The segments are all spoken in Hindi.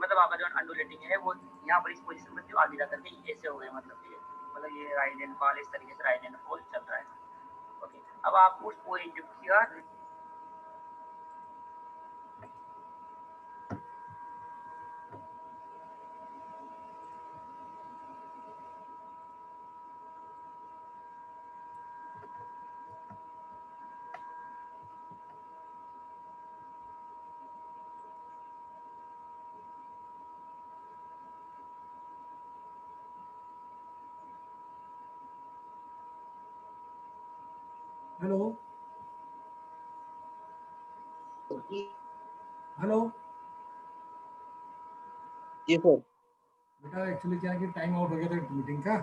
मतलब आपका जो अंडुलेटिंग है वो यहाँ पर इस पोजीशन पर आगे जा करके ऐसे हो गए, मतलब ठीक है, मतलब ये राइज एंड फॉल, इस तरीके से राइज एंड फॉल चल रहा है। ओके, अब आप उस पॉइंट का हेलो हेलो जी सर। बेटा एक्चुअली क्या है कि टाइम आउट हो गया था मीटिंग का,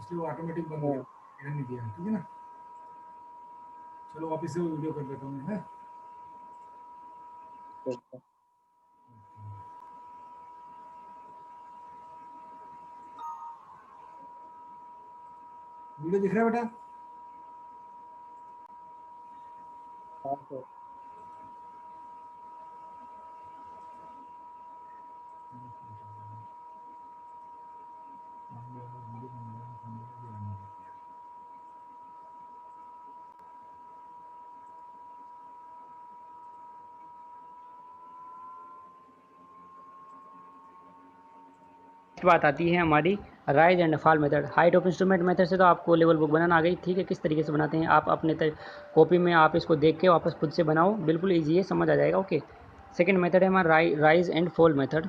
इसलिए वो ऑटोमेटिक बंद हो गया, कहने नहीं दिया, ठीक है ना। चलो वापस से वीडियो कर लेता हूँ मैं, है। वीडियो दिख रहा है बेटा? हाँ सर। बात आती है हमारी rise and fall method. Height of instrument method से तो आपको लेवल बुक बनाना आ गई, ठीक है। किस तरीके से बनाते हैं आप अपने कॉपी में आप इसको देख के वापस खुद से बनाओ, बिल्कुल ईजी है, समझ आ जाएगा। ओके, सेकेंड मेथड है हमारा rise and fall method.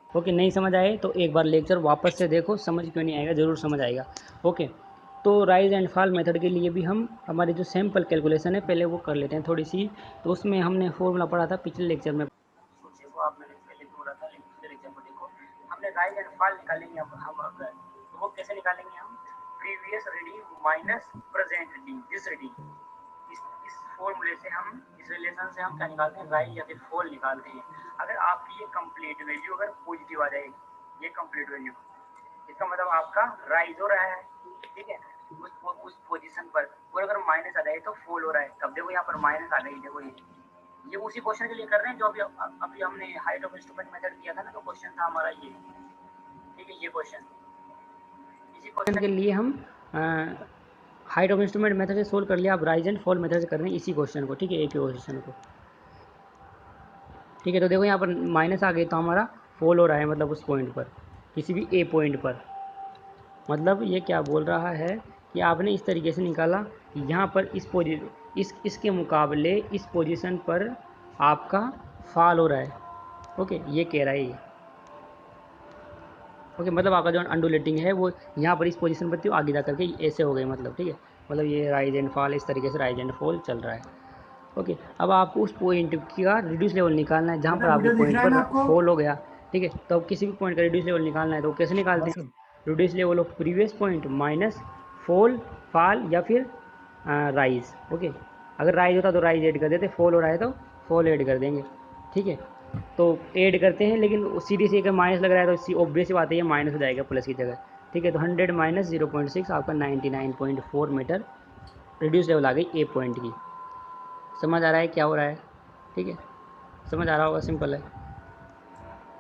Okay, नहीं समझ आए तो एक बार लेक्चर वापस से देखो, समझ क्यों नहीं आएगा, ज़रूर समझ आएगा। ओके, तो राइज एंड फॉल मेथड के लिए भी हम हमारी जो सैम्पल कैलकुलेशन है पहले वो कर लेते हैं थोड़ी सी। तो उसमें हमने फॉर्मूला पढ़ा था पिछले लेक्चर में, वो आप मैंने पहले बोला था, लेकिन लेक्चर को देखो। हमने राइज एंड फॉल निकालेंगे हम अगर, तो वो कैसे निकालेंगे हम? Previous reading minus present reading, this reading. इस फॉर्मूले से हम, इस रिलेशन से हम क्या निकालते हैं? राइज या फिर फॉल निकालते हैं। अगर आपकी ये कंप्लीट वैल्यू अगर पॉजिटिव आ जाएगी, ये कंप्लीट वैल्यू, इसका मतलब आपका राइज हो रहा है, ठीक है, उस पोजीशन पर। और अगर माइनस आ जाए तो फॉल हो रहा है। तब देखो यहाँ पर माइनस आ गई, देखो ये उसी क्वेश्चन के लिए कर रहे हैं जो अभी हमने हाइट ऑफ इंस्ट्रूमेंट मेथड किया था ना, तो क्वेश्चन था हमारा ये, ठीक है, ये क्वेश्चन। इसी क्वेश्चन के लिए हम हाइट ऑफ इंस्ट्रूमेंट मेथड से सोल्व कर लिया, अब राइज एंड फॉल मेथड से कर रहे हैं इसी क्वेश्चन को, ठीक है, एक ही क्वेश्चन को, ठीक है। तो देखो यहाँ पर माइनस आ गई तो हमारा फॉल हो रहा है, मतलब उस पॉइंट पर, किसी भी ए पॉइंट पर। मतलब ये क्या बोल रहा है कि आपने इस तरीके से निकाला कि यहाँ पर इसके मुकाबले इस पोजीशन पर आपका फॉल हो रहा है। ओके, ये कह रहा है ये। ओके, मतलब आपका जो अंडुलेटिंग है वो यहाँ पर इस पोजीशन पर थी, आगे जा करके ऐसे हो गए, मतलब ठीक है, मतलब ये राइज एंड फॉल, इस तरीके से राइज एंड फॉल चल रहा है। ओके, अब आपको उस पॉइंट का रिड्यूस लेवल निकालना है जहाँ पर आपके पॉइंट पर फॉल हो गया, ठीक है। तो किसी भी पॉइंट का रिड्यूस लेवल निकालना है तो कैसे निकालते हैं? Reduce level of previous point minus fall या फिर राइज। ओके, अगर राइज होता तो राइज ऐड कर देते, फॉल हो रहा है तो फॉल ऐड कर देंगे, ठीक है। तो ऐड करते हैं, लेकिन सीधी सी अगर माइनस लग रहा है तो ऑब्वियस बात है ये माइनस हो जाएगा प्लस की जगह, ठीक है। तो 100 माइनस 0.6 आपका 99.4 मीटर रिड्यूस लेवल आ गई ए पॉइंट की। समझ आ रहा है क्या हो रहा है? ठीक है, समझ आ रहा होगा, सिंपल है,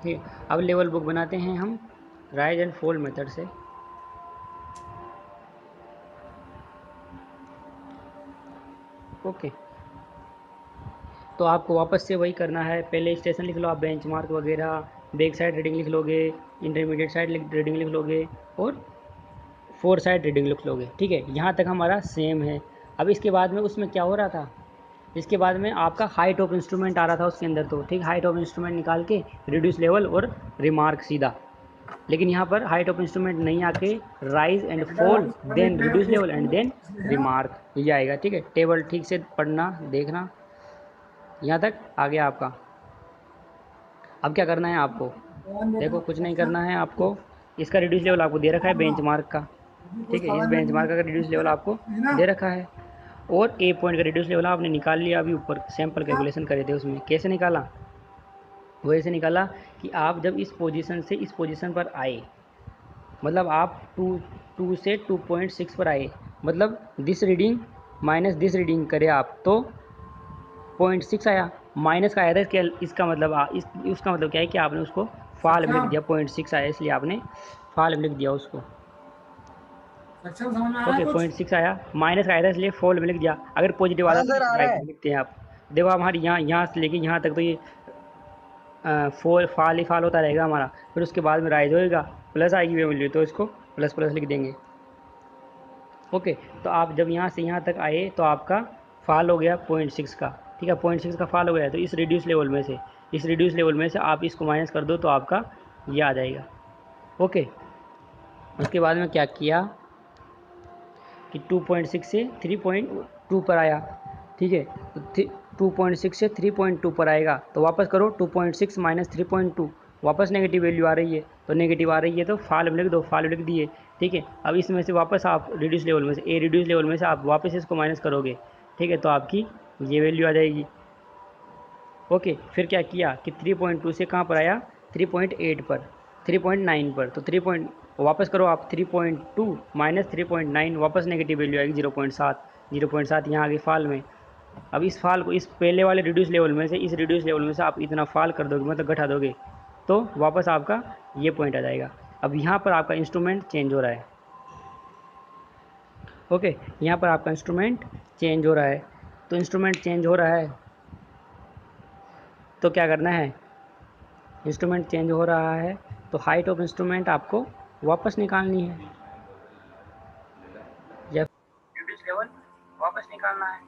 ठीक है। अब लेवल बुक बनाते हैं हम राइज एंड फॉल मेथड से। ओके, तो आपको वापस से वही करना है, पहले स्टेशन लिख लो आप, बेंचमार्क वगैरह, बैक साइड रीडिंग लिख लोगे, इंटरमीडिएट साइड रीडिंग लिख लोगे, और फोर साइड रीडिंग लिख लोगे, ठीक है। यहाँ तक हमारा सेम है। अब इसके बाद में उसमें क्या हो रहा था, इसके बाद में आपका हाइट ऑफ इंस्ट्रूमेंट आ रहा था उसके अंदर, तो ठीक, हाइट ऑफ इंस्ट्रूमेंट निकाल के रिड्यूस लेवल और रिमार्क सीधा। लेकिन यहाँ पर हाइट ऑफ इंस्ट्रूमेंट नहीं आके rise and fall, then reduce level and then remark, ये आएगा, ठीक है। टेबल ठीक से पढ़ना, देखना, यहाँ तक आ गया आपका। अब क्या करना है आपको? देखो, कुछ नहीं करना है आपको, इसका रिड्यूस लेवल आपको दे रखा है बेंचमार्क का, ठीक है। इस बेंचमार्क का रिड्यूस लेवल आपको दे रखा है, और ए पॉइंट का रिड्यूस लेवल आपने निकाल लिया। अभी ऊपर सैम्पल कैलकुलेशन करे थे, उसमें कैसे निकाला? वो ऐसे निकाला कि आप जब इस पोजीशन से इस पोजीशन पर आए, मतलब आप 2 से 2.6 पर आए, मतलब this reading minus this reading करे आप तो 0.6 आया, माइनस का आया था, इसका मतलब उसका मतलब क्या है कि आपने उसको फाल में लिख सक्षम दिया, 0.6 आया इसलिए आपने फाल में लिख दिया उसको। सक्षम समझ में आ रहा है ओके, कुछ? 0.6 आया, माइनस का आया था इसलिए फोल में लिख दिया। अगर पॉजिटिव आता हाँ तो सर, आ रहा राइट है। में लिखते हैं आप। देखो हमारी यहाँ से लेके यहाँ तक तो ये फोल फाल ही फाल होता रहेगा हमारा, फिर उसके बाद में राइज होएगा, प्लस आएगी वैल्यू तो इसको प्लस प्लस लिख देंगे। ओके, तो आप जब यहाँ से यहाँ तक आए तो आपका फाल हो गया 0.6 का, ठीक है, 0.6 का फाल हो गया। तो इस रिड्यूस लेवल में से आप इसको माइनस कर दो तो आपका ये आ जाएगा। ओके, उसके बाद में क्या किया कि 2.6 से 3.2 पर आया, ठीक है, तो 2.6 से 3.2 पर आएगा तो वापस करो 2.6 माइनस 3.2, वापस नेगेटिव वैल्यू आ रही है, तो नेगेटिव आ रही है तो फाल में लिख दो, फाल में लिख दिए, ठीक है। अब इसमें से वापस आप रिड्यूस लेवल में से रिड्यूस लेवल में से आप वापस इसको माइनस करोगे, ठीक है, तो आपकी ये वैल्यू आ जाएगी। ओके, फिर क्या किया कि 3.2 से कहाँ पर आया, 3.8 पर, 3.9 पर, तो 3 पॉइंट वापस करो आप, 3.2 माइनस 3.9, वापस नेगेटिव वैल्यू आएगी 0.7, 0.7 यहाँ आ गई फाल में। अब इस फाल को इस पहले वाले रिड्यूस लेवल में से, इस रिड्यूस लेवल में से आप इतना फाल कर दोगे, मतलब घटा दोगे, तो वापस आपका ये पॉइंट आ जाएगा। अब यहाँ पर आपका इंस्ट्रूमेंट चेंज हो रहा है। ओके, यहाँ पर आपका इंस्ट्रूमेंट चेंज हो रहा है, तो इंस्ट्रूमेंट चेंज हो रहा है तो क्या करना है, इंस्ट्रूमेंट चेंज हो रहा है तो हाइट ऑफ इंस्ट्रूमेंट आपको वापस निकालनी है, या रिड्यूस लेवल वापस निकालना है।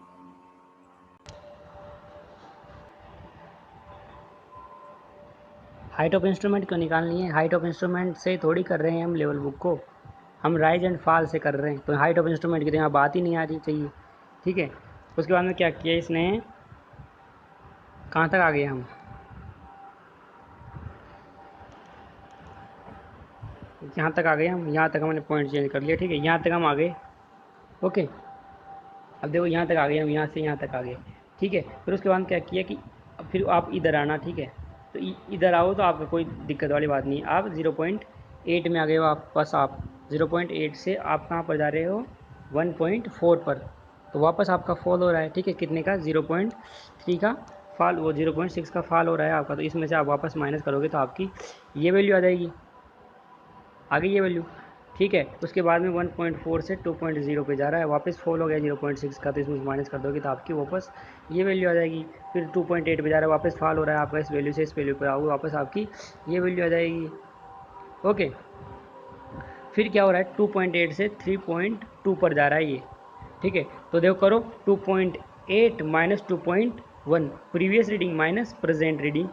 हाइट ऑफ इंस्ट्रूमेंट क्यों निकालनी है, हाइट ऑफ इंस्ट्रूमेंट से थोड़ी कर रहे हैं हम लेवल बुक को, हम राइज एंड फॉल से कर रहे हैं, तो हाइट ऑफ इंस्ट्रूमेंट की तो यहाँ बात ही नहीं आनी चाहिए, ठीक है। उसके बाद में क्या किया इसने, कहाँ तक आ गए हम, यहाँ तक आ गए हम, यहाँ तक हमने पॉइंट चेंज कर लिया, ठीक है, यहाँ तक हम आ गए। ओके, अब देखो यहाँ तक आ गए हम, यहाँ से यहाँ तक आ गए, ठीक है। फिर उसके बाद क्या किया कि अब फिर आप इधर आना, ठीक है, तो इधर आओ तो आपको कोई दिक्कत वाली बात नहीं, आप 0.8 में आ गए हो, वापस आप 0.8 से आप कहाँ पर जा रहे हो, 1.4 पर, तो वापस आपका फॉल हो रहा है, ठीक है, कितने का, 0.3 का फॉल, वो 0.6 का फॉल हो रहा है आपका, तो इसमें से आप वापस माइनस करोगे तो आपकी ये वैल्यू आ जाएगी, आ गई ये वैल्यू, ठीक है। उसके बाद में 1.4 से 2.0 पे जा रहा है, वापस फॉल हो गया 0.6 का, तो इसमें माइनस कर दोगे तो आपकी वापस ये वैल्यू आ जाएगी। फिर 2.8 पे जा रहा है, वापस फॉल हो रहा है आपका, इस वैल्यू से इस वैल्यू पर आओगे, वापस आपकी ये वैल्यू आ जाएगी। ओके, फिर क्या हो रहा है, 2.8 से 3.2 पर जा रहा है ये, ठीक है, तो देखो करो 2.8 minus 2.1, previous reading minus present reading,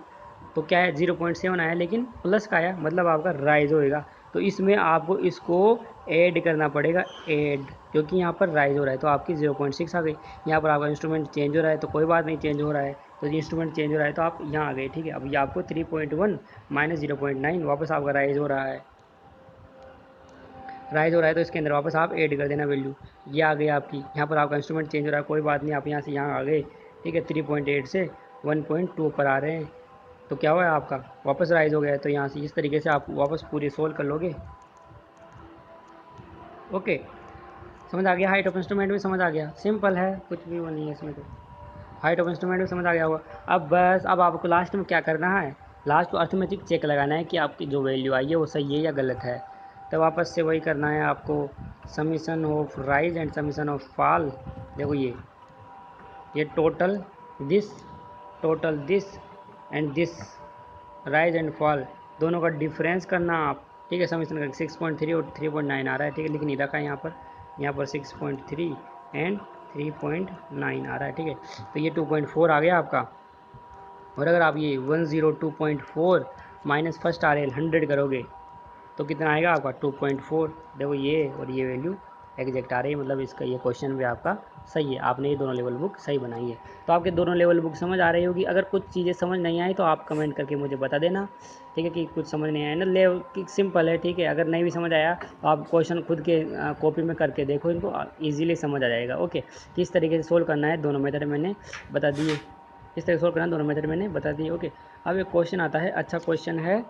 तो क्या है 0.7 आया, लेकिन प्लस का आया, मतलब आपका राइज होएगा, तो इसमें आपको इसको ऐड करना पड़ेगा, ऐड, क्योंकि यहाँ पर राइज हो रहा है तो आपकी 0.6 आ गई। यहाँ पर आपका इंस्ट्रूमेंट चेंज हो रहा है तो कोई बात नहीं, चेंज हो रहा है तो इंस्ट्रूमेंट चेंज हो रहा है तो आप यहाँ आ गए, ठीक है। अब ये आपको 3.1 माइनस 0.9 वापस आपका राइज हो रहा है, राइज हो रहा है तो इसके अंदर वापस आप ऐड कर देना वैल्यू, ये आ गई आपकी। यहाँ पर आपका इंस्ट्रूमेंट चेंज हो रहा है, कोई बात नहीं, आप यहाँ से यहाँ आ गए, ठीक है, 3.8 से 1.2 पर आ रहे हैं, तो क्या हुआ है आपका वापस राइज हो गया है, तो यहाँ से इस तरीके से आप वापस पूरी सोल्व कर लोगे। ओके, समझ आ गया, हाइट ऑफ इंस्ट्रूमेंट भी समझ आ गया, सिंपल है, कुछ भी वो नहीं है इसमें, तो हाइट ऑफ इंस्ट्रूमेंट भी समझ आ गया होगा। अब बस अब आपको लास्ट में क्या करना है, लास्ट को अर्थमेटिक चेक लगाना है कि आपकी जो वैल्यू आई है वो सही है या गलत है, तो वापस से वही करना है आपको, summation of rise and summation of fall. देखो ये total this and this, rise and fall दोनों का डिफरेंस करना आप, ठीक है, समीशन का 6.3 और 3.9 आ रहा है, ठीक है, लिख नहीं रखा है यहाँ पर 6.3 एंड 3.9 आ रहा है, ठीक है, तो ये 2.4 आ गया आपका। और अगर आप ये 102.4 माइनस फर्स्ट आर एल 100 करोगे तो कितना आएगा आपका 2.4। देखो ये और ये वैल्यू एग्जैक्ट आ रही है, मतलब इसका ये क्वेश्चन भी आपका सही है, आपने ये दोनों लेवल बुक सही बनाई है। तो आपके दोनों लेवल बुक समझ आ रही होगी, अगर कुछ चीज़ें समझ नहीं आई तो आप कमेंट करके मुझे बता देना, ठीक है, कि कुछ समझ नहीं आया ना, लेवल सिंपल है, ठीक है, अगर नहीं भी समझ आया तो आप क्वेश्चन खुद के कॉपी में करके देखो, इनको ईजिली समझ आ जाएगा। ओके, किस तरीके से सोल्व करना है दोनों मेथड मैंने बता दिए, इस तरह सोल्व करना दोनों मेथड मैंने बता दिए। ओके, अब एक क्वेश्चन आता है, अच्छा क्वेश्चन है,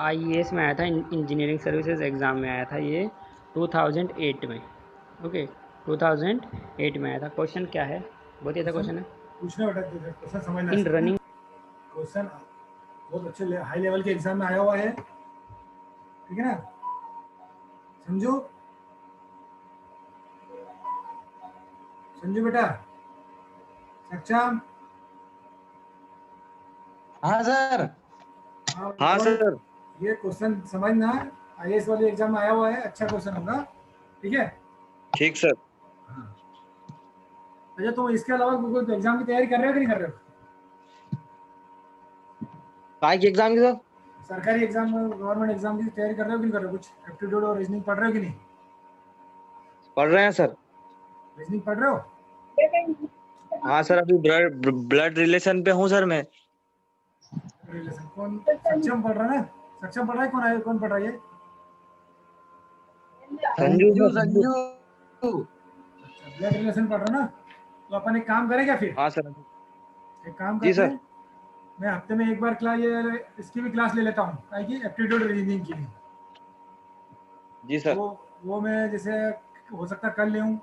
IAS में आया था, इंजीनियरिंग सर्विसेज एग्ज़ाम में आया था ये 2008 में। ओके, 2008 में आया था। क्वेश्चन क्या है, बहुत ही अच्छा क्वेश्चन है। पूछना बेटा, क्वेश्चन समझना इन है। रनिंग क्वेश्चन बहुत अच्छे हाई लेवल के एग्जाम में आया हुआ है, ठीक है ना, समझो समझो बेटा, सक्षम। हाँ सर। हाँ हाँ सर। ये क्वेश्चन समझना, आईएएस वाले एग्जाम में आया हुआ है, अच्छा क्वेश्चन होगा, ठीक है। ठीक सर। हाँ। अच्छा, तुम इसके अलावा कोई एग्जाम की तैयारी कर रहे हो कि नहीं कर रहे हो? काय की एग्जाम की सर? सरकारी एग्जाम, गवर्नमेंट एग्जाम की तैयारी कर रहे हो कि नहीं कर रहे हो? कुछ एप्टीट्यूड और रीजनिंग पढ़ रहे हो कि नहीं? पढ़ रहे हैं सर। रीजनिंग पढ़ रहे हो? हाँ सर, अभी ब्लड रिलेशन पे हूँ सर मैं। रिलेशन कौन? सक्षम पढ़ रहा है ना? सक्षम पढ़ रहा है? कौन पढ़ रहा है ये? Sanju sir, Sanju. Blood relation पढ़ रहा है ना? तो अपन एक काम करें क्या फिर? हाँ सर। एक काम जी करते सर। हैं, मैं हफ्ते में एक बार क्लास, ये इसकी भी क्लास ले लेता हूँ, क्या की एप्टीट्यूड रीजनिंग की भी। जी सर। वो मैं जैसे हो सकता है कल ले हूँ,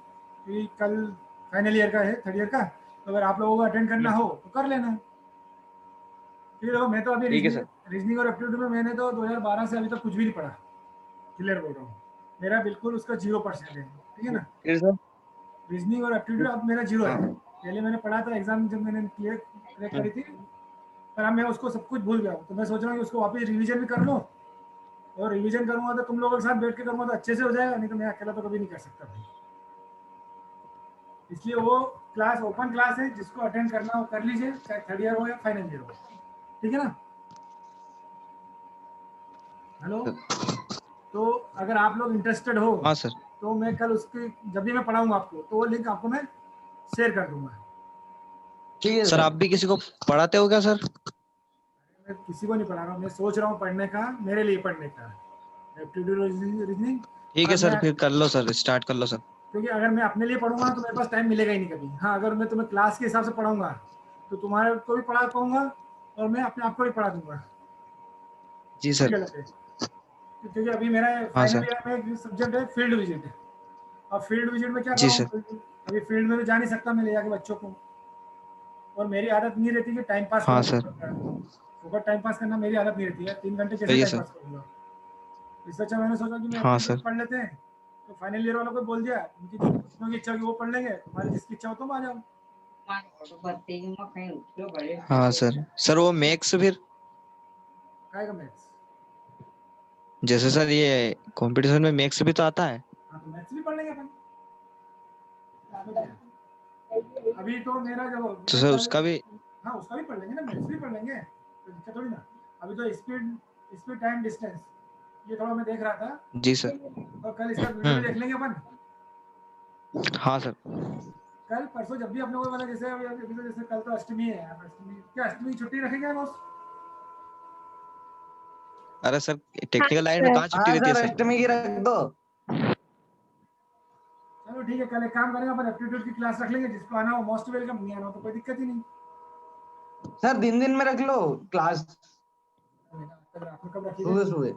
क्योंकि कल फाइनल ईयर का है, थर्ड ईयर का, तो अगर आप लोगों को अटेंड करना हो तो कर लेना। क्योंकि देखो, मैं तो अभी ठीक है रीजनिंग सर। रीजनिंग और एप्टीट्यूड में मैंने तो 2012 से अभी तक कुछ भी नहीं पढ़ा, क्लियर बोल रहा हूँ, मेरा बिल्कुल उसका 0% है, ठीक है ना। फिर सर। रीजनिंग और एप्टीट्यूड अब मेरा 0 है। हाँ। पहले मैंने पढ़ा था एग्जाम जब मैंने क्लियर क्रैक करी थी, पर अब मैं उसको सब कुछ भूल गया हूँ, तो मैं सोच रहा हूँ कि उसको वापस रिवीजन भी कर लूँ, और रिवीजन करूँगा तो तुम लोगों के साथ बैठ के करूँगा तो अच्छे से हो जाएगा, नहीं तो मैं अकेला तो कभी नहीं कर सकता भाई। इसलिए वो क्लास ओपन क्लास है, जिसको अटेंड करना हो कर लीजिए, चाहे थर्ड ईयर हो या फाइनल ईयर हो, ठीक है ना। हेलो। तो अगर आप लोग इंटरेस्टेड हो हाँ सर। तो मैं कल उसकी, जब भी मैं पढ़ाऊंगा आपको, तो वो लिंक आपको मैं शेयर कर दूंगा। ठीक है सर। आप भी किसी को पढ़ाते हो क्या सर? मैं किसी को नहीं पढ़ा रहा हूँ, मैं सोच रहा हूँ पढ़ने का, मेरे लिए पढ़ने का एप्टीट्यूड रीजनिंग। ठीक है और सर, मैं, फिर कर लो सर, स्टार्ट कर लो सर। क्योंकि अगर मैं अपने लिए पढ़ूंगा तो मेरे पास टाइम मिलेगा ही नहीं कभी। हाँ, अगर मैं तुम्हें क्लास के हिसाब से पढ़ाऊंगा तो तुम्हारे को भी पढ़ा पाऊंगा, और मैं अपने आप को भी पढ़ा दूंगा। जी सही सर। गलत है? क्योंकि अभी मेरा हाँ फाइनल सर। ईयर में एक सब्जेक्ट है फील्ड विजिट। अब फील्ड विजिट में क्या जी करूँ, सर। अभी फील्ड में भी जा नहीं सकता मैं ले जाके बच्चों को, और मेरी आदत नहीं रहती कि टाइम पास हाँ करूँ सर। फोकट टाइम पास करना मेरी आदत नहीं रहती है, 3 घंटे कैसे सही है टाइम सर। पास करूँगा। इससे अच्छा मैंने सोचा कि मैं हाँ एप्टीट्यूड सर। पढ़ लेते हैं, तो फाइनल ईयर वालों को बोल दिया, उनकी जितनों की इच्छा होगी वो पढ़ लेंगे, तुम्हारी जिसकी इच्छा हो तुम आ जाओ। हाँ सर वो मैथ्स फिर, काय का मैथ्स? जैसे सर ये कंपटीशन में मैथ्स भी तो आता है। हाँ, तो मैथ्स भी पढ़ लेंगे अपन, इसमें क्या है? अभी तो मेरा जो तो मैं सर कल, उसका भी। हाँ उसका भी पढ़ लेंगे ना, मैथ्स भी पढ़ लेंगे, तो दिक्कत थोड़ी ना। अभी तो स्पीड स्पीड टाइम डिस्टेंस, ये थोड़ा मैं देख रहा था, जी सर। और कल इसका वीडियो भी देख लेंगे अपन। हाँ सर। कल परसों जब भी अपने को, मतलब जैसे अभी तो जैसे कल तो अष्टमी है यार, अष्टमी क्या, अष्टमी की छुट्टी रखेंगे बॉस? अरे सर, टेक्निकल लाइन में कहाँ छुट्टी हाँ रहती है सर, सर? अष्टमी की रख दो। चलो ठीक है, कल एक काम करेंगे अपन, एप्टीट्यूड की क्लास रख लेंगे, जिसको आना हो मोस्ट वेलकम, नहीं आना हो तो कोई दिक्कत ही नहीं। सर दिन दिन में रख लो क्लास, कल रात में कब रखी थी? सुबह सुबह।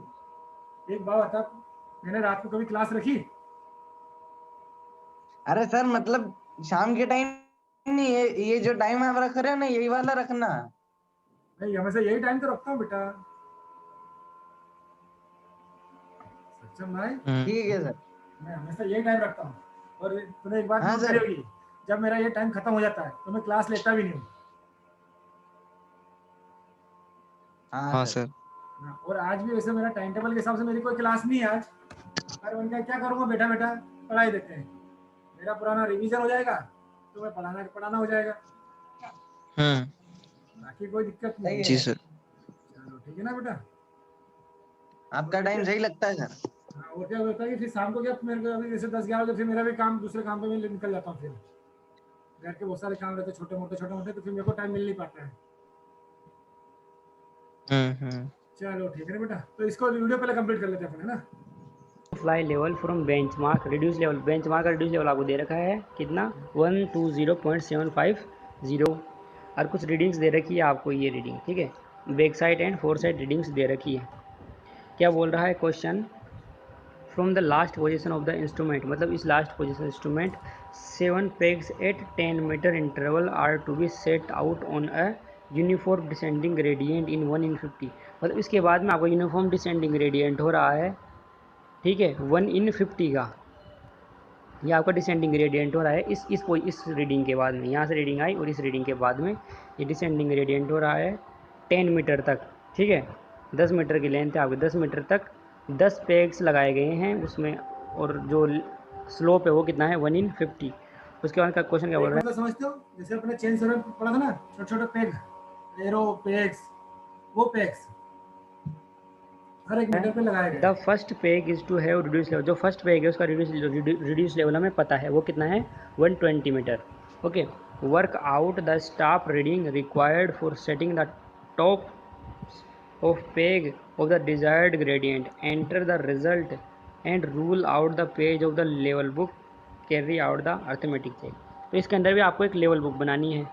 एक बात बता, मैंने रात को कभी क्लास रखी? अरे सर मतलब शाम के टाइम नहीं, ये जो टाइम आप रख रहे हो ना, यही वाला रखना। नहीं, हमेशा यही टाइम तो रखता हूँ बेटा, सक्षम भाई। ठीक है सर। मैं हमेशा यही टाइम रखता हूँ, और तूने एक बात हाँ नोट करी सर। होगी, जब मेरा ये टाइम खत्म हो जाता है तो मैं क्लास लेता भी नहीं हूँ। हाँ हाँ सर। सर। हाँ, और आज भी वैसे मेरा टाइम टेबल के हिसाब से मेरी कोई क्लास नहीं है आज, पर उनका क्या करूँगा, बेटा बेटा पढ़ाई देते हैं, मेरा पुराना रिवीजन हो जाएगा, तो मैं पढ़ाना हो जाएगा, बाकी कोई दिक्कत नहीं है। जी सर। चलो ठीक है ना बेटा। आपका टाइम सही लगता है सर। हाँ, और क्या होता है कि फिर शाम को क्या, मेरे को अभी जैसे 10-11 बजे फिर मेरा भी काम, दूसरे काम पे मैं निकल जाता हूँ, फिर घर के बहुत सारे काम रहते हैं छोटे मोटे, तो फिर मेरे को टाइम मिल नहीं पाता है। चलो ठीक है ना बेटा, तो इसको वीडियो पहले कंप्लीट कर लेते हैं अपन, है ना। Fly level from benchmark reduce level, benchmark का रिड्यूस लेवल आपको दे रखा है कितना 120.750, और कुछ रीडिंग्स दे रखी है आपको, ये रीडिंग ठीक है, back side and fore side readings दे रखी है। क्या बोल रहा है question, from the last position of the instrument, मतलब इस last position instrument 7 pegs at 10 meter interval are to be set out on a uniform descending gradient in 1 in 50। मतलब इसके बाद में आपको यूनिफॉर्म डिसेंडिंग ग्रेडियंट हो रहा है, ठीक है, 1 in 50 का। ये आपका डिसेंडिंग ग्रेडियंट हो रहा है इस रीडिंग के बाद में, यहाँ से रीडिंग आई और इस रीडिंग के बाद में ये डिसेंडिंग ग्रेडियंट हो रहा है 10 मीटर तक, ठीक है। 10 मीटर की लेंथ है आपकी, 10 मीटर तक 10 पेग्स लगाए गए हैं उसमें, और जो स्लोप है वो कितना है 1 in 50। उसके बाद का क्वेश्चन क्या बोल रहा है? मतलब समझते हो, जैसे अपने चेन सर्वे पढ़ा था ना, छोटे छोटे पेग, एरो पेग्स, वो पेग्स हर एक मीटर पे लगाए गए। The first peg is to have reduce level. जो फर्स्ट पेग है उसका रिड्यूस लेवल हमें पता है, वो कितना है 120 metre. Okay, work out the staff reading required for setting the top of peg of the desired gradient, enter the result and rule out the page of the level book, carry out the arithmetic check. तो इसके अंदर भी आपको एक लेवल बुक बनानी है,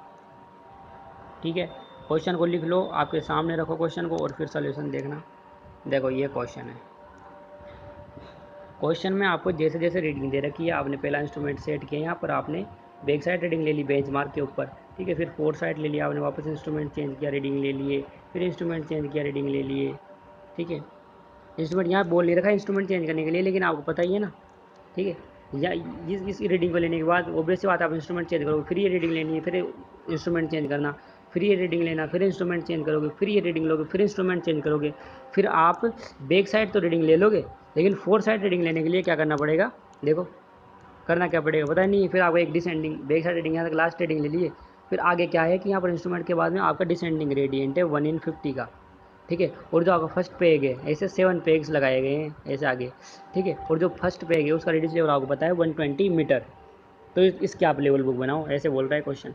ठीक है। क्वेश्चन को लिख लो, आपके सामने रखो क्वेश्चन को और फिर सोल्यूशन देखना। देखो ये क्वेश्चन है, क्वेश्चन में आपको जैसे जैसे रीडिंग दे रखी है, आपने पहला इंस्ट्रूमेंट सेट किया, यहाँ पर आपने बैक साइड रीडिंग ले ली बेंच मार्क के ऊपर, ठीक है। फिर फोर साइड ले लिया आपने, वापस इंस्ट्रूमेंट चेंज किया, रीडिंग ले लिए, फिर इंस्ट्रूमेंट चेंज किया, रीडिंग ले लिए, ठीक है। इंस्ट्रूमेंट यहाँ बोल नहीं रखा है इंस्ट्रूमेंट चेंज करने के लिए, लेकिन आपको पता ही है ना, ठीक है। या इस रीडिंग को लेने के बाद ऑब्वियस सी बात है आप इंस्ट्रूमेंट चेंज करोगे, फिर ये रीडिंग लेनी है, फिर इंस्ट्रूमेंट चेंज करना, फिर ये रीडिंग लेना, फिर इंस्ट्रूमेंट चेंज करोगे, फिर ये रीडिंग लोगे, फिर इंस्ट्रूमेंट चेंज करोगे, फिर आप बैक साइड तो रीडिंग ले लोगे, लेकिन फोर साइड रीडिंग लेने के लिए क्या करना पड़ेगा, देखो करना क्या पड़ेगा पता नहीं। फिर आपको एक डिसेंडिंग बैक साइड रीडिंग, यहाँ तक लास्ट रीडिंग ले लिए, फिर आगे क्या है कि यहाँ पर इंस्ट्रूमेंट के बाद में आपका डिसेंडिंग ग्रेडियंट है 1 in 50 का, ठीक है। और जो आपका फर्स्ट पेग है, ऐसे 7 पेग्स लगाए गए हैं ऐसे आगे, ठीक है। और जो फर्स्ट पेग है उसका रेडियस लेवल आपको पता है 120 मीटर। तो इसके आप लेवल बुक बनाओ, ऐसे बोल रहा है क्वेश्चन।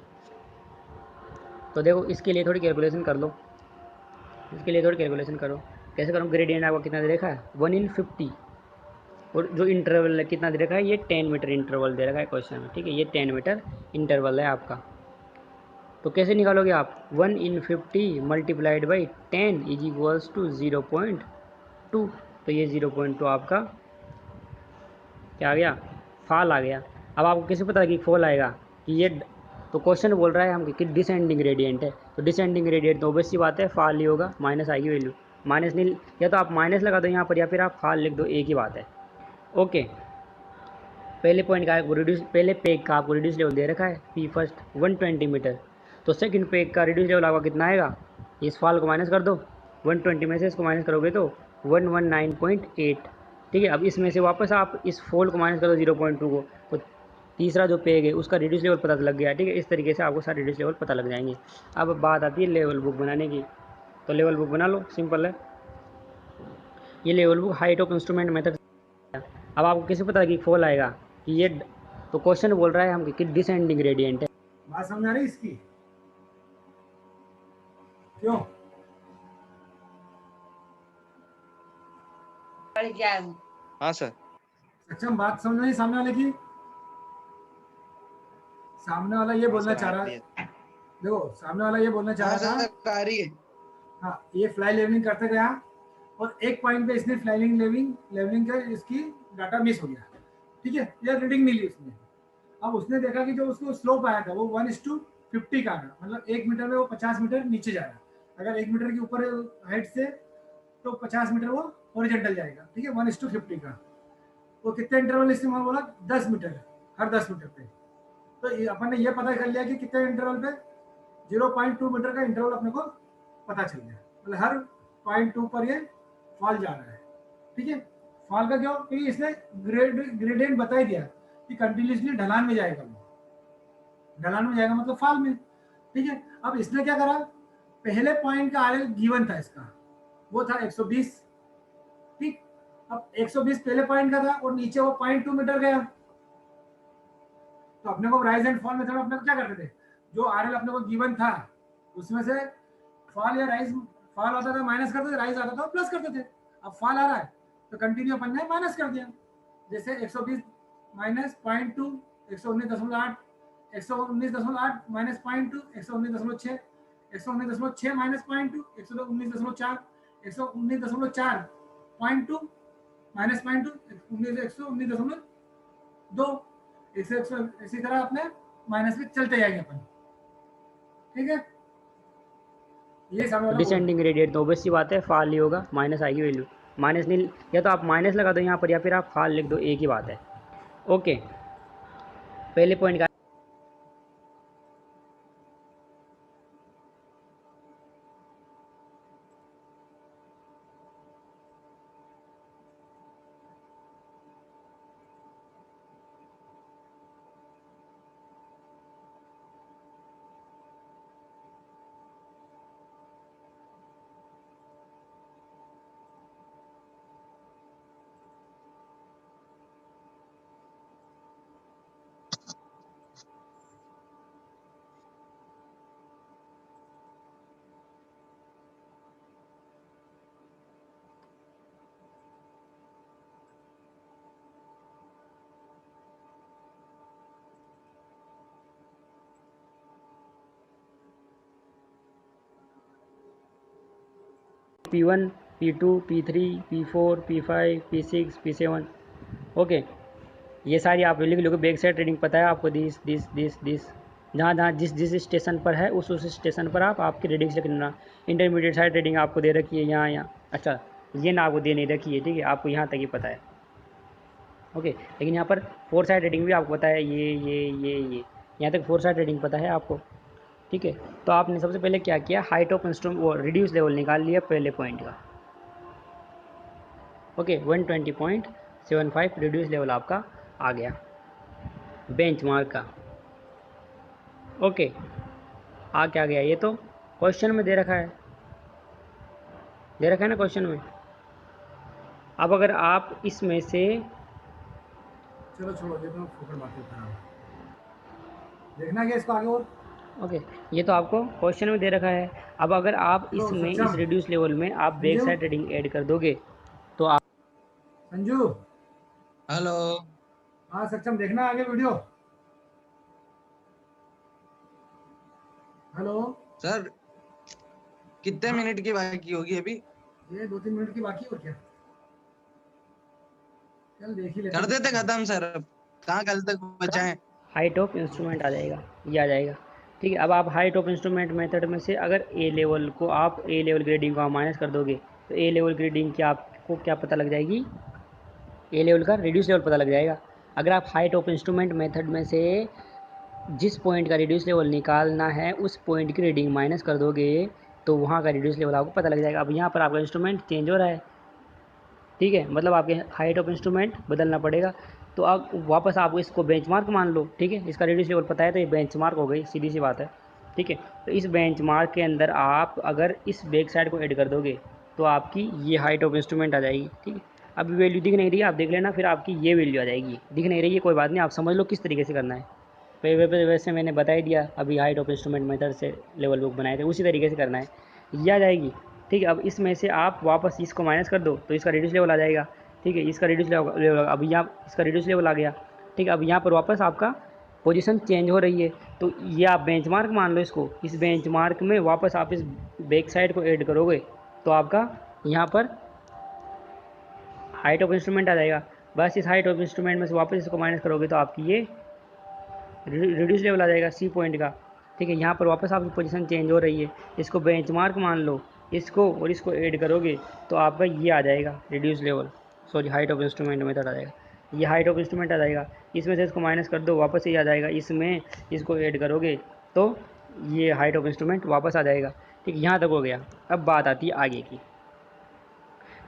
तो देखो इसके लिए थोड़ी कैलकुलेशन कर लो, इसके लिए थोड़ी कैलकुलेशन करो। कैसे करूँ? ग्रेडियंट आपको कितना दे रखा है 1 in 50, और जो इंटरवल कितना दे रखा है, ये 10 मीटर इंटरवल दे रखा है क्वेश्चन में, ठीक है। ये 10 मीटर इंटरवल है आपका। तो कैसे निकालोगे आप? 1 in 50 multiplied by 10 is equals to 0.2। तो ये 0.2 आपका क्या आ गया, फॉल आ गया। अब आपको कैसे पता कि फॉल आएगा कि ये, तो क्वेश्चन बोल रहा है हम कि डिसेंडिंग ग्रेडियंट है, तो डिसेंडिंग ग्रेडियंट तो ऑब्वियस सी बात है फॉल ही होगा, माइनस आएगी वैल्यू। माइनस नहीं, या तो आप माइनस लगा दो यहाँ पर, या फिर आप फॉल लिख दो, एक ही बात है। ओके, पहले पॉइंट का आपको रिड्यूस, पहले पेग का आपको रिड्यूस लेवल दे रखा है पी फर्स्ट 120 मीटर, तो सेकंड पेग का रिड्यूस लेवल आपका कितना आएगा, इस फॉल को माइनस कर दो, 120 में से इसको माइनस करोगे तो 119.8, ठीक है। अब इसमें से वापस आप इस फॉल को माइनस कर दो 0.2 को, तो तीसरा जो पेग है उसका रिड्यूस लेवल पता लग गया, ठीक है। इस तरीके से आपको सारे रिड्यूस लेवल पता लग जाएंगे। अब बात आती है लेवल बुक बनाने की, तो लेवल बुक बना लो, सिंपल है। ये level book height of instrument method. अब आपको कैसे पता कि फॉल आएगा कि ये, तो क्वेश्चन बोल रहा है हम कि डिसेंडिंग ग्रेडियंट है। बात समझ आ रही इसकी? क्यों? हाँ सर। सक्षम, बात समझ नहीं सामने वाले की? सामने वाला ये बोलना चाह रहा है, देखो सामने वाला ये बोलना चाह रहा था, आ रही है। हाँ, ये फ्लाई लेवलिंग करते गया और एक पॉइंट पे इसने फ्लाइंग लेवलिंग का इसकी डाटा मिस हो गया, ठीक है, या रीडिंग नहीं ली उसने। अब उसने देखा कि जो उसको स्लोप आया था वो 1:50 का आया, मतलब 1 मीटर में वो 50 मीटर नीचे जा रहा है। अगर 1 मीटर के ऊपर हाइट से तो 50 मीटर वो हॉरिजॉन्टल जाएगा, ठीक है, 1:50 का। वो कितने इंटरवल इसने बोला? 10 मीटर, हर 10 मीटर पे। तो अपन ने ये पता कर लिया कि कितने इंटरवल पे 0.2 मीटर का इंटरवल अपने को पता चल गया, मतलब हर 0.2 पर ये फॉल जा रहा है, ठीक है। फॉल का क्यों? क्योंकि इसने ग्रेडियंट बता ही दिया कि कंटिन्यूसली ढलान में जाएगा, वो ढलान में जाएगा मतलब फॉल में, ठीक है। अब इसने क्या करा, पहले पॉइंट का आरएल गिवन था इसका, वो था 120, ठीक। अब 120 पहले पॉइंट का था और नीचे वो 0.2 मीटर गया, तो अपने को राइज एंड फॉल मेथड में अपने को क्या करते थे, जो आरएल अपने को गिवन था उसमें से फॉल या राइज, फॉल आता था माइनस करते थे, राइज आता था प्लस करते थे। अब फॉल आ रहा है तो कंटिन्यू अपन ने माइनस कर दिया, जैसे 120 माइनस 0.2 119.8, 119.8 माइनस 0.2 119.6, 119.6 माइनस 0.2 119.4, 119.4 0.2 माइनस 0.2 119.2, इसी तरह अपने माइनस में चलते जाएंगे अपन, ठीक है। ये सामने वाला बोल डिसेंडिंग ग्रेडियंट तो ऑब्वियस सी बात है, फाल नहीं होगा, माइनस आएगी वैल्यू। माइनस नहीं, या तो आप माइनस लगा दो यहाँ पर या फिर आप फाल लिख दो, एक ही बात है। ओके, पहले पॉइंट का P1, P2, P3, P4, P5, P6, P7। Okay, ये सारी आप लिख लोगे। बैक साइड रीडिंग पता है आपको, दिस जहाँ जहाँ जिस जिस स्टेशन पर है उस स्टेशन पर आप आपकी रीडिंग्स लिख लेना। इंटरमीडिएट साइड रीडिंग आपको दे रखी है यहाँ। अच्छा, ये ना आपको दे नहीं रखी है, ठीक है, आपको यहाँ तक ही पता है। ओके, लेकिन यहाँ पर 4 साइड रीडिंग भी आपको पता है, ये यहाँ तक 4 साइड रीडिंग पता है आपको, ठीक है। तो आपने सबसे पहले क्या किया, हाइट ऑफ इंस्ट्रूमेंट वो रिड्यूस लेवल निकाल लिया पहले पॉइंट का। ओके, 120.75 रिड्यूस लेवल आपका आ गया बेंचमार्क का। ओके, आ क्या गया, ये तो क्वेश्चन में दे रखा है, ना क्वेश्चन में। अब अगर आप इसमें से चलो छोड़ो, देखो फुकड़ बातें खराब, देखना क्या इसको आगे और। ओके, ये तो आपको क्वेश्चन में दे रखा है। अब अगर आप तो इसमें इस सक्षम, रिड्यूस लेवल में आप back Sanju, side reading add कर दोगे तो आप संजू, हेलो हाँ सक्षम, देखना आगे वीडियो। हेलो सर, कितने हाँ, मिनट की बाकी होगी अभी? ये 2-3 मिनट की बाकी और क्या, चल देख ही लेते कर हैं। देते खत्म सर, अब कहाँ कल तक बचा है? हाइट ऑफ इंस्ट्रूमेंट आ जाएगा, ये आ जाएगा, ठीक है। अब आप हाइट ऑफ इंस्ट्रूमेंट मेथड में से अगर ए लेवल को आप ए लेवल ग्रेडिंग को आप माइनस कर दोगे तो ए लेवल ग्रेडिंग की आपको क्या पता लग जाएगी, ए लेवल का रिड्यूस लेवल पता लग जाएगा। अगर आप हाइट ऑफ इंस्ट्रूमेंट मेथड में से जिस पॉइंट का रिड्यूस लेवल निकालना है उस पॉइंट की रीडिंग माइनस कर दोगे तो वहाँ का रिड्यूस लेवल आपको पता लग जाएगा। अब यहाँ पर आपका इंस्ट्रूमेंट चेंज हो रहा है, ठीक है, मतलब आपके हाइट ऑफ इंस्ट्रूमेंट बदलना पड़ेगा। तो अब वापस आप इसको बेंचमार्क मान लो, ठीक है, इसका रिड्यूस लेवल पता है तो ये बेंचमार्क हो गई, सीधी सी बात है, ठीक है। तो इस बेंचमार्क के अंदर आप अगर इस बैक साइड को ऐड कर दोगे तो आपकी ये हाइट ऑफ इंस्ट्रूमेंट आ जाएगी, ठीक है। अभी वैल्यू दिख नहीं रही है, आप देख लेना, फिर आपकी ये वैल्यू आ जाएगी। दिख नहीं रही है कोई बात नहीं, आप समझ लो किस तरीके से करना है। वैसे मैंने बता ही दिया, अभी हाइट ऑफ इंस्ट्रूमेंट मेथड से लेवल बुक बनाए थे, उसी तरीके से करना है, ये आ जाएगी, ठीक है। अब इसमें से आप वापस इसको माइनस कर दो तो इसका रिड्यूस लेवल आ जाएगा, ठीक है, इसका रिड्यूस लेवल अब यहाँ इसका रिड्यूस लेवल आ गया, ठीक है। अब यहाँ पर वापस आपका पोजीशन चेंज हो रही है तो ये आप बेंचमार्क मान लो इसको। इस बेंचमार्क में वापस आप इस बैक साइड को ऐड करोगे तो आपका यहाँ पर हाइट ऑफ इंस्ट्रूमेंट आ जाएगा। बस इस हाइट ऑफ इंस्ट्रूमेंट में से वापस इसको माइनस करोगे तो आपकी ये रिड्यूस लेवल आ जाएगा सी पॉइंट का, ठीक है। यहाँ पर वापस आपकी पोजीशन चेंज हो रही है, इसको बेंचमार्क मान लो, इसको और इसको ऐड करोगे तो आपका ये आ जाएगा reduce level, sorry height of instrument method आ जाएगा, ये हाइट ऑफ इंस्ट्रूमेंट आ जाएगा। इसमें से इसको माइनस कर दो, वापस ये आ जाएगा, इसमें इसको ऐड करोगे तो ये हाइट ऑफ इंस्ट्रूमेंट वापस आ जाएगा, ठीक है। यहाँ तक हो गया। अब बात आती है आगे की,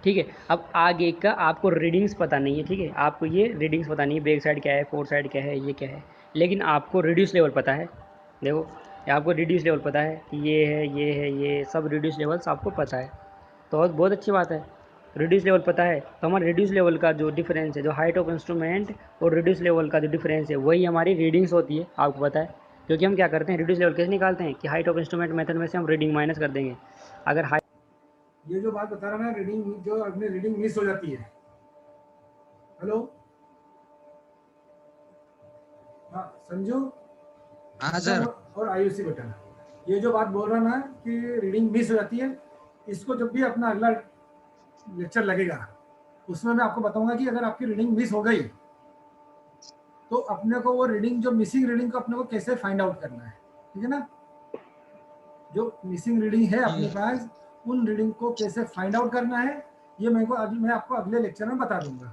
ठीक है। अब आगे का आपको रीडिंग्स पता नहीं है, ठीक है, आपको ये रीडिंग्स पता नहीं है, बैक साइड क्या है, फोर साइड क्या है, ये क्या है, लेकिन आपको रिड्यूस लेवल पता है। देखो, ये आपको रिड्यूस लेवल पता है कि ये है, ये है, ये सब रिड्यूस लेवल्स आपको पता है, तो बहुत अच्छी बात है। रिड्यूस लेवल पता है तो हमारे रिड्यूस लेवल का जो डिफरेंस है, जो हाइट ऑफ इंस्ट्रूमेंट और रिड्यूस लेवल का जो डिफरेंस है वही हमारी रीडिंग्स होती है, आपको पता है। क्योंकि हम क्या करते हैं, रिड्यूस लेवल कैसे निकालते हैं कि हाइट ऑफ इंस्ट्रूमेंट मेथड में से हम रीडिंग माइनस कर देंगे। अगर हाइट, ये जो बात बता रहा ना, रीडिंग जो अपनी रीडिंग मिस हो जाती है। हेलो, हाँ संजू, हाँ सर। और आयुषी बेटा, ये जो बात बोल रहा ना कि रीडिंग मिस हो जाती है, इसको जब भी अपना अगला लेक्चर लगेगा उसमें मैं आपको बताऊंगा कि अगर आपकी रीडिंग मिस हो गई तो अपने को वो रीडिंग, जो मिसिंग रीडिंग को अपने को कैसे फाइंड आउट करना है, ठीक है ना। जो मिसिंग रीडिंग है अपने पास, उन रीडिंग को कैसे फाइंड आउट करना है, ये मैं आपको अगले लेक्चर में बता दूंगा।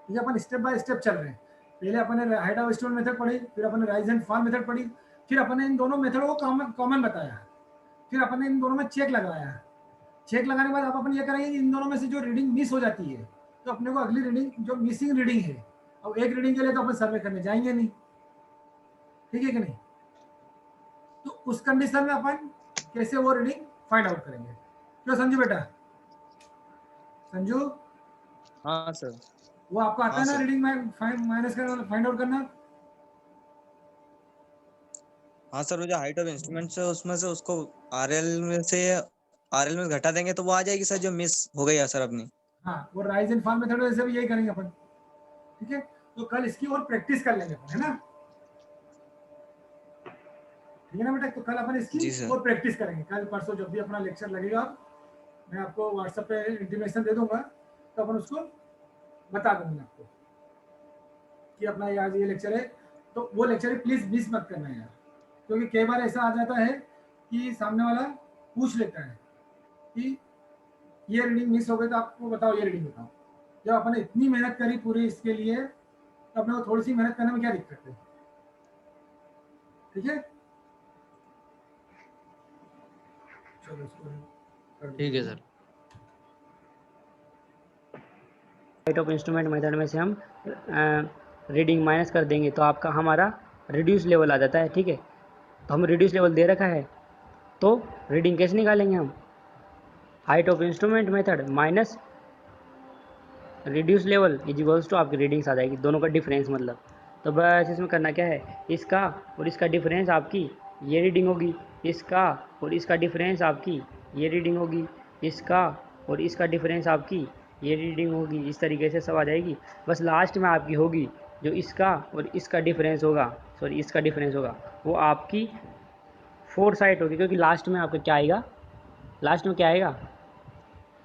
ठीक है, अपन स्टेप बाय स्टेप चल रहे हैं। पहले अपन ने हाइड ऑफ स्टोन मेथड पढ़ी, फिर अपन ने राइज एंड फॉल मेथड पढ़ी, फिर अपन ने इन दोनों मेथडों को कॉमन बताया, फिर अपन ने इन दोनों में चेक लगाया। चेक लगाने के बाद अब अपन ये करेंगे कि इन दोनों में से जो रीडिंग मिस हो जाती है, तो अपने को अगली रीडिंग जो मिसिंग रीडिंग है, अब एक रीडिंग के लिए तो अपन सर्वे करने जाएंगे नहीं, ठीक है कि नहीं। तो उस कंडीशन में अपन कैसे वो रीडिंग फाइंड आउट करेंगे। तो संजू बेटा, संजू, हाँ सर। वो आपको आता हाँ है ना सर। रीडिंग माइनस करना, फाइंड आउट करना। हाँ सर, वो जो हाइट ऑफ इंस्ट्रूमेंट्स है उसमें से उसको आरएल में घटा देंगे तो वो आ जाएगी सर, जो मिस हो गई है सर अपनी। हाँ, वो राइज एंड फॉल मेथड से भी यही करेंगे अपन, ठीक है। तो कल इसकी और प्रैक्टिस कर लेंगे अपन, है ना, ठीक है ना बेटा। तो कल अपन जी इसकी सर। और प्रैक्टिस करेंगे, कल परसों जब भी अपना लेक्चर लगेगा मैं आपको व्हाट्सएप पे इंटीमेशन दे दूंगा, तो अपन उसको बता दूंगा आपको कि अपना आज ये लेक्चर है। तो वो लेक्चर प्लीज मिस मत करना यार, क्योंकि कई बार ऐसा आ जाता है कि सामने वाला पूछ लेता है कि ये रीडिंग मिस हो गई, तो आपको बताओ ये रीडिंग बताओ। जब अपन ने इतनी मेहनत करी पूरी इसके लिए, तो अपने को थोड़ी सी मेहनत करने में क्या दिक्कत है, ठीक है। चलो इसको कर ठीक है दीजिए। Sir. Height of instrument method में से हम रीडिंग माइनस कर देंगे तो आपका हमारा रिड्यूस लेवल आ जाता है, ठीक है। तो हम रिड्यूस लेवल दे रखा है, तो रीडिंग कैसे निकालेंगे हम, height of instrument method minus reduce level is equals to आपकी रीडिंग्स आ जाएगी, दोनों का डिफरेंस मतलब। तो बस इसमें करना क्या है, इसका और इसका डिफरेंस आपकी ये रीडिंग होगी, इसका और इसका डिफरेंस आपकी ये रीडिंग होगी, इसका और इसका डिफरेंस आपकी ये रीडिंग होगी। इस तरीके से सब आ जाएगी। बस लास्ट में आपकी होगी जो इसका और इसका डिफरेंस होगा, सॉरी इसका डिफरेंस होगा, वो आपकी फोर साइट होगी। क्योंकि लास्ट में आपका क्या आएगा, लास्ट में क्या आएगा,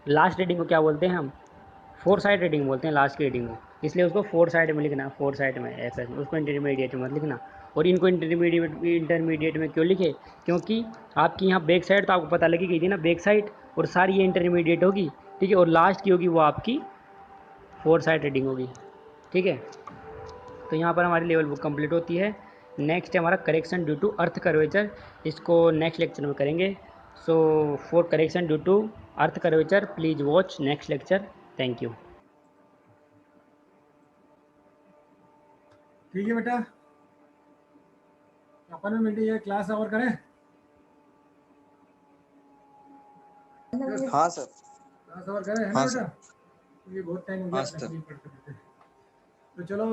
लास्ट रीडिंग को क्या बोलते हैं हम, फोर साइड रीडिंग बोलते हैं लास्ट की रीडिंग को, इसलिए उसको फोर साइड में लिखना, फोर साइड में ऐसा, उसको इंटरमीडिएट में मत लिखना। और इनको इंटरमीडिएट में क्यों लिखे, क्योंकि आपकी यहाँ बैक साइड तो आपको पता लगी गई थी ना, बैक साइड, और सारी ये इंटरमीडिएट होगी, ठीक है। और लास्ट की होगी वो आपकी फोर साइड रीडिंग होगी, ठीक है। तो यहाँ पर हमारी लेवल बुक कंप्लीट होती है। नेक्स्ट है हमारा correction due to earth curvature, इसको नेक्स्ट लेक्चर में करेंगे। So for correction due to earth curvature please watch next lecture. Thank you. ठीक है बेटा, अपन में मीटिंग, ये क्लास ओवर करें। हाँ सर। क्लास ओवर करें, है ना हाँ बेटा, सर। ये बहुत टाइम हो गया हाँ अपने सर। फ्री पढ़ते पढ़ते। तो चलो,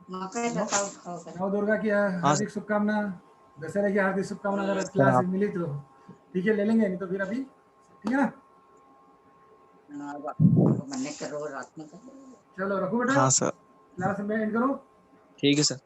हाँ नव दुर्गा की हार्दिक शुभकामना, दशहरे की हार्दिक शुभकामना। अगर क्लास मिली तो ठीक है ले लेंगे, नहीं तो फिर अभी, ठीक है ना। मैंने करो रात में करो। चलो रखो बेटा, हाँ सर। क्लास में एंड करो। ठीक है सर।